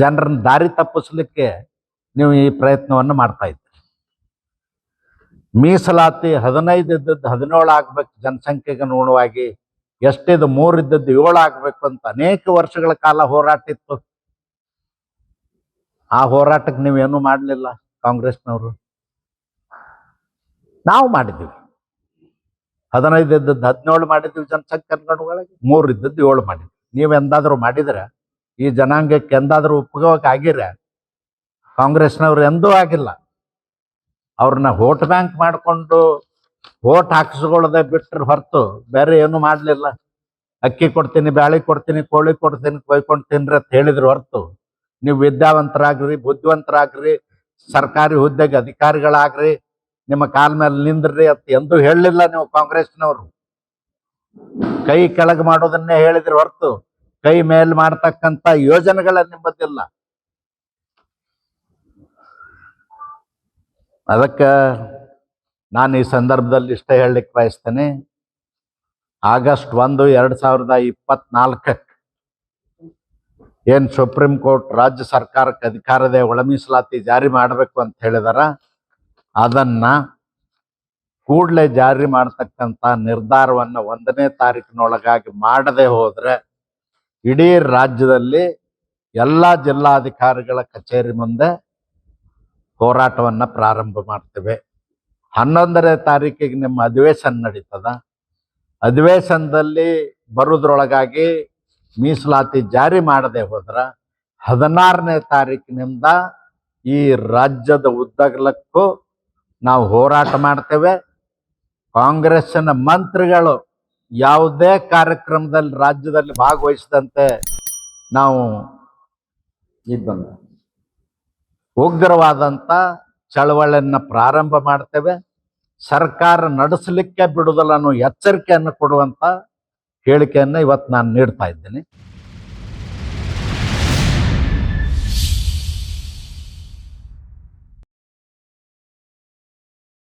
ಜನರನ್ನ ದಾರಿ ತಪ್ಪಿಸ್ಲಿಕ್ಕೆ ನೀವು ಈ ಪ್ರಯತ್ನವನ್ನು ಮಾಡ್ತಾ ಇದ್ದೀರಿ. ಮೀಸಲಾತಿ 15 ಇದ್ದದ್ದು 17 ಆಗ್ಬೇಕು, ಜನಸಂಖ್ಯೆಗೆ ಅನುಗುಣವಾಗಿ ಎಷ್ಟಿದು 3 ಇದ್ದದ್ದು 7 ಆಗ್ಬೇಕು ಅಂತ ಅನೇಕ ವರ್ಷಗಳ ಕಾಲ ಹೋರಾಟ ಇತ್ತು. ಆ ಹೋರಾಟಕ್ಕೆ ನೀವೇನು ಮಾಡಲಿಲ್ಲ ಕಾಂಗ್ರೆಸ್ನವರು. ನಾವು ಮಾಡಿದ್ದೀವಿ. 15 ಇದ್ದದ್ದು 17 ಮಾಡಿದ್ದೀವಿ ಜನಸಂಖ್ಯೆ ಅನುಗುಣವಾಗಿ, 3 ಇದ್ದದ್ದು 7 ಮಾಡಿದ್ವಿ. ನೀವೆಂದಾದ್ರೂ ಮಾಡಿದ್ರೆ ಈ ಜನಾಂಗಕ್ಕೆ ಎಂದಾದ್ರೂ ಉಪಯೋಗ ಆಗಿರ? ಕಾಂಗ್ರೆಸ್ನವ್ರು ಎಂದೂ ಆಗಿಲ್ಲ. ಅವ್ರನ್ನ ವೋಟ್ ಬ್ಯಾಂಕ್ ಮಾಡಿಕೊಂಡು ವೋಟ್ ಹಾಕಿಸ್ಕೊಳ್ಳದೆ ಬಿಟ್ಟರೆ ಹೊರತು ಬೇರೆ ಏನು ಮಾಡಲಿಲ್ಲ. ಅಕ್ಕಿ ಕೊಡ್ತೀನಿ, ಬ್ಯಾಳಿ ಕೊಡ್ತೀನಿ, ಕೋಳಿ ಕೊಡ್ತೀನಿ, ಕೊಯ್ಕೊಂಡು ತಿನ್ರಿ ಅಂತ ಹೇಳಿದ್ರು ಹೊರತು ನೀವು ವಿದ್ಯಾವಂತರಾಗ್ರಿ, ಬುದ್ಧಿವಂತರಾಗ್ರಿ, ಸರ್ಕಾರಿ ಹುದ್ದೆಗೆ ಅಧಿಕಾರಿಗಳಾಗ್ರಿ, ನಿಮ್ಮ ಕಾಲ ಮೇಲೆ ನಿಂದ್ರಿ ಅಂತ ಎಂದೂ ಹೇಳಲಿಲ್ಲ ನೀವು ಕಾಂಗ್ರೆಸ್ನವರು. ಕೈ ಕೆಳಗೆ ಮಾಡೋದನ್ನೇ ಹೇಳಿದ್ರು ಹೊರತು ಕೈ ಮೇಲ್ ಮಾಡ್ತಕ್ಕಂಥ ಯೋಜನೆಗಳ ನಿಮ್ಮದಿಲ್ಲ. ಅದಕ್ಕೆ ನಾನು ಈ ಸಂದರ್ಭದಲ್ಲಿ ಇಷ್ಟೇ ಹೇಳಲಿಕ್ಕೆ ಬಯಸ್ತೇನೆ. ಆಗಸ್ಟ್ 1, 2024 ಏನು ಸುಪ್ರೀಂ ಕೋರ್ಟ್ ರಾಜ್ಯ ಸರ್ಕಾರಕ್ಕೆ ಅಧಿಕಾರದ ಒಳ ಮೀಸಲಾತಿ ಜಾರಿ ಮಾಡಬೇಕು ಅಂತ ಹೇಳಿದಾರ, ಅದನ್ನ ಕೂಡಲೇ ಜಾರಿ ಮಾಡ್ತಕ್ಕಂಥ ನಿರ್ಧಾರವನ್ನು 1ನೇ ತಾರೀಕಿನೊಳಗಾಗಿ ಮಾಡದೆ ಹೋದ್ರೆ ಇಡೀ ರಾಜ್ಯದಲ್ಲಿ ಎಲ್ಲ ಜಿಲ್ಲಾಧಿಕಾರಿಗಳ ಕಚೇರಿ ಮುಂದೆ ಹೋರಾಟವನ್ನು ಪ್ರಾರಂಭ ಮಾಡ್ತೇವೆ. 11ನೇ ತಾರೀಕಿಗೆ ನಿಮ್ಮ ಅಧಿವೇಶನ ನಡೀತದ. ಅಧಿವೇಶನದಲ್ಲಿ ಬರೋದ್ರೊಳಗಾಗಿ ಮೀಸಲಾತಿ ಜಾರಿ ಮಾಡದೆ ಹೋದ್ರ 16ನೇ ತಾರೀಕಿನಿಂದ ಈ ರಾಜ್ಯದ ಉದ್ದಗಲಕ್ಕೂ ನಾವು ಹೋರಾಟ ಮಾಡ್ತೇವೆ. ಕಾಂಗ್ರೆಸ್ಸಿನ ಮಂತ್ರಿಗಳು ಯಾವುದೇ ಕಾರ್ಯಕ್ರಮದಲ್ಲಿ ರಾಜ್ಯದಲ್ಲಿ ಭಾಗವಹಿಸಿದಂತೆ ನಾವು ಉಗ್ರವಾದಂಥ ಚಳವಳಿಯನ್ನು ಪ್ರಾರಂಭ ಮಾಡ್ತೇವೆ. ಸರ್ಕಾರ ನಡೆಸಲಿಕ್ಕೆ ಬಿಡುವುದಿಲ್ಲ ಅನ್ನೋ ಎಚ್ಚರಿಕೆಯನ್ನು ಕೊಡುವಂಥ ಹೇಳಿಕೆಯನ್ನು ಇವತ್ತು ನಾನು ನೀಡ್ತಾ ಇದ್ದೀನಿ.